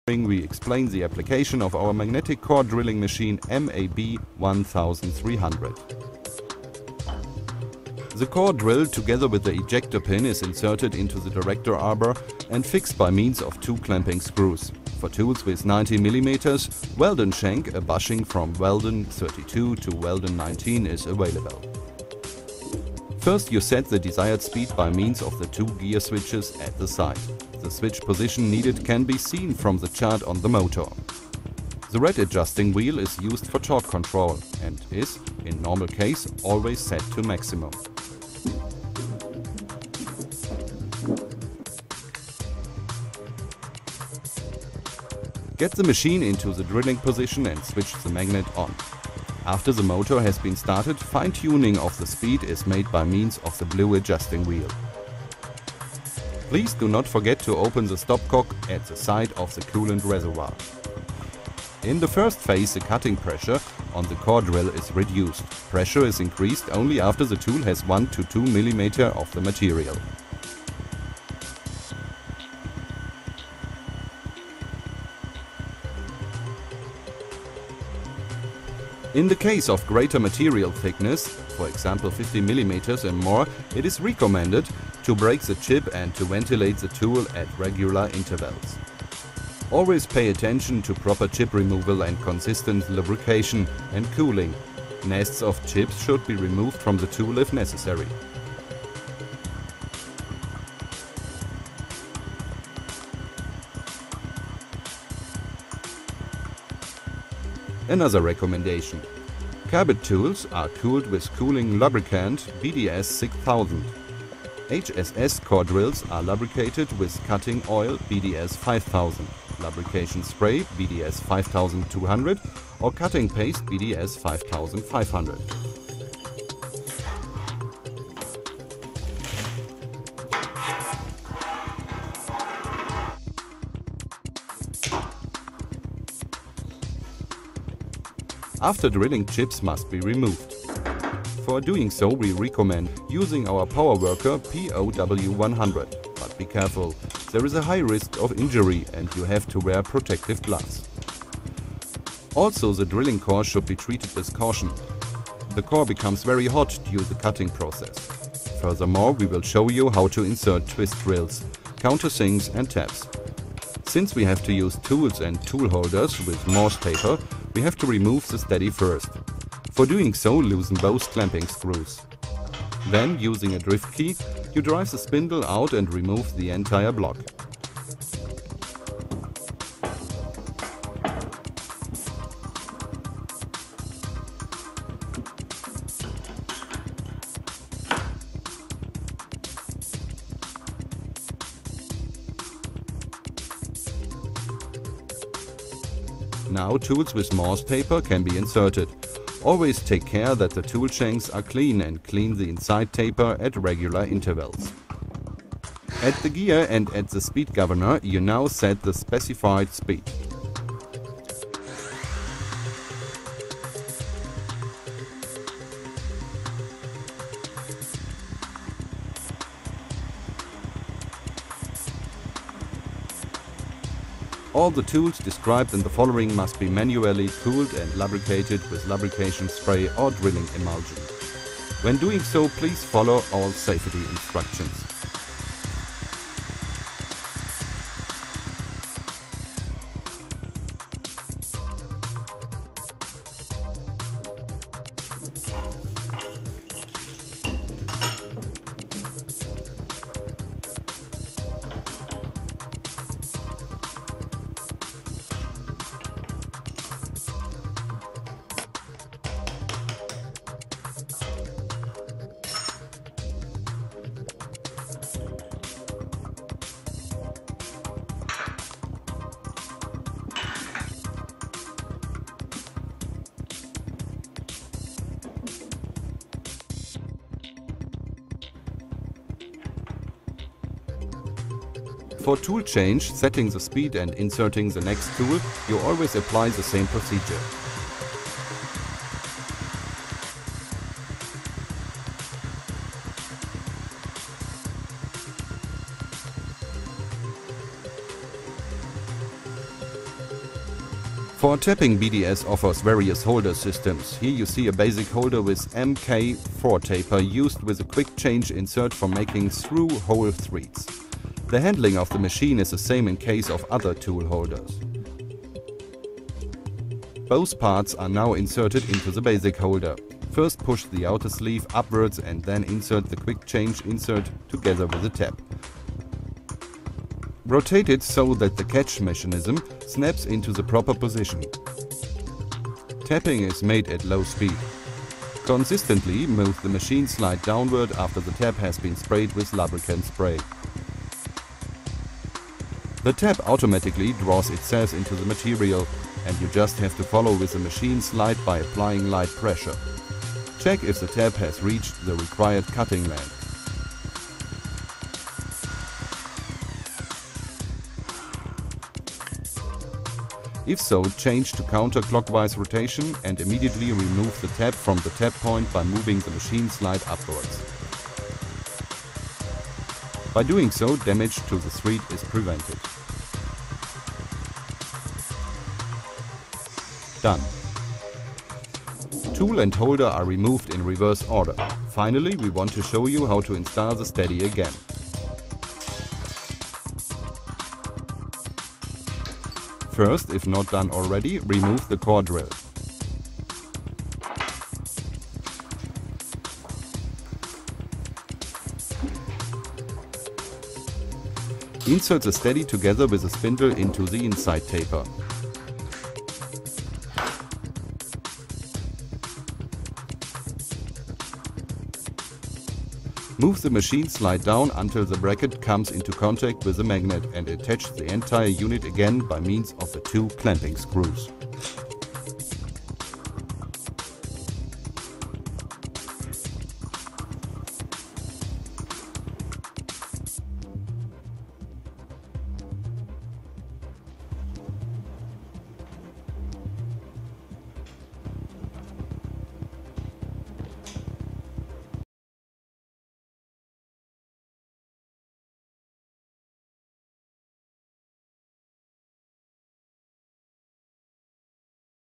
we explain the application of our magnetic core drilling machine MAB 1300. The core drill together with the ejector pin is inserted into the director arbor and fixed by means of two clamping screws. For tools with 90 mm, Weldon shank, a bushing from Weldon 32 to Weldon 19 is available. First you set the desired speed by means of the two gear switches at the side. The switch position needed can be seen from the chart on the motor. The red adjusting wheel is used for torque control and is, in normal case, always set to maximum. Get the machine into the drilling position and switch the magnet on. After the motor has been started, fine-tuning of the speed is made by means of the blue adjusting wheel. Please do not forget to open the stopcock at the side of the coolant reservoir. In the first phase, the cutting pressure on the core drill is reduced. Pressure is increased only after the tool has 1 to 2 mm of the material. In the case of greater material thickness, for example 50 mm and more, it is recommended to break the chip and to ventilate the tool at regular intervals. Always pay attention to proper chip removal and consistent lubrication and cooling. Nests of chips should be removed from the tool if necessary. Another recommendation. Cabot tools are cooled with cooling lubricant BDS 6000. HSS core drills are lubricated with cutting oil BDS 5000, lubrication spray BDS 5200 or cutting paste BDS 5500. After drilling, chips must be removed. For doing so, we recommend using our power worker POW100. But be careful, there is a high risk of injury and you have to wear protective gloves. Also, the drilling core should be treated with caution. The core becomes very hot due to the cutting process. Furthermore, we will show you how to insert twist drills, countersinks and tabs. Since we have to use tools and tool holders with Morse taper, we have to remove the steady first. For doing so, loosen both clamping screws. Then, using a drift key, you drive the spindle out and remove the entire block. Now tools with Morse taper can be inserted. Always take care that the tool shanks are clean and clean the inside taper at regular intervals. At the gear and at the speed governor you now set the specified speed. All the tools described in the following must be manually cooled and lubricated with lubrication spray or drilling emulsion. When doing so, please follow all safety instructions. For tool change, setting the speed and inserting the next tool, you always apply the same procedure. For tapping, BDS offers various holder systems. Here you see a basic holder with MK4 taper used with a quick change insert for making through-hole threads. The handling of the machine is the same in case of other tool holders. Both parts are now inserted into the basic holder. First push the outer sleeve upwards and then insert the quick change insert together with the tab. Rotate it so that the catch mechanism snaps into the proper position. Tapping is made at low speed. Consistently move the machine slide downward after the tab has been sprayed with lubricant spray. The tab automatically draws itself into the material and you just have to follow with the machine slide by applying light pressure. Check if the tab has reached the required cutting length. If so, change to counterclockwise rotation and immediately remove the tab from the tab point by moving the machine slide upwards. By doing so, damage to the thread is prevented. Done. Tool and holder are removed in reverse order. Finally, we want to show you how to install the steady again. First, if not done already, remove the core drill. Insert the steady together with the spindle into the inside taper. Move the machine slide down until the bracket comes into contact with the magnet and attach the entire unit again by means of the two clamping screws.